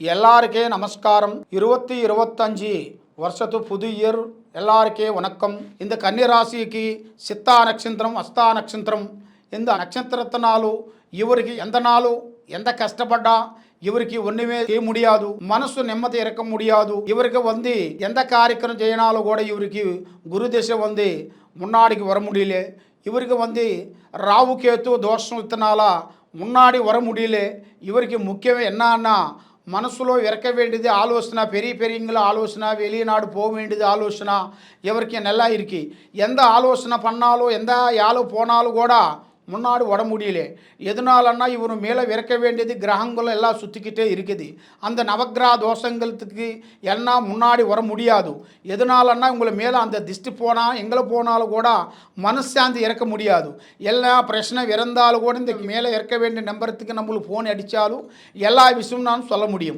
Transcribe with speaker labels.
Speaker 1: எல்லாருக்கே நமஸ்காரம் 2025 வருஷத்து புது இயர் எல்லாருக்கே வணக்கம். இந்த கன்னி ராசிக்கு சித்தா நட்சத்திரம் அஸ்தா நட்சத்திரம் இந்த నక్షత్రతనాలు இவருக்கு எந்த நாளும் எந்த கஷ்டப்பட்டா இவருக்கு ஒன்றுமே செய்ய முடியாது, మనసు నెమ్మది ఇరక முடியாது. இவருக்கு எந்த காரியக்கிரம் செய்யனாலும் கூட இவருக்கு குரு திசை முன்னாடிக்கு வர முடியல. இவருக்கு ராகு கேத்து தோஷம் இத்தனால முன்னாடி வர முடியல. இவருக்கு முக்கியம் என்னன்னா మనసులో విరక వేண்டிది ఆలోచన பெரிய பெரியங்கள ஆலோசனை வெளிநாடு போக வேண்டியது ஆலோசனை இவருக்கு நல்லா இருக்கு. எந்த ஆலோசனை பண்ணாலும் எந்த யாழ் போனாலும் கூட முன்னாடி வர முடியல. எதனாலன்னா இவர் மேலே விறக்க வேண்டியது கிரகங்கள் எல்லாம் சுற்றிக்கிட்டே இருக்குது. அந்த நவக்கிரக தோஷங்களுக்கு என்ன முன்னாடி வர முடியாது. எதனாலன்னா உங்களை மேலே அந்த திஷ்டி போனால் எங்கே போனாலும் கூட மனசாந்தி இறக்க முடியாது. எல்லா பிரச்சனை இறந்தாலும் கூட இந்த மேலே இறக்க வேண்டிய நம்பருக்கு நம்மளுக்கு ஃபோன் அடித்தாலும் எல்லா விஷயமும் நான் சொல்ல முடியும்.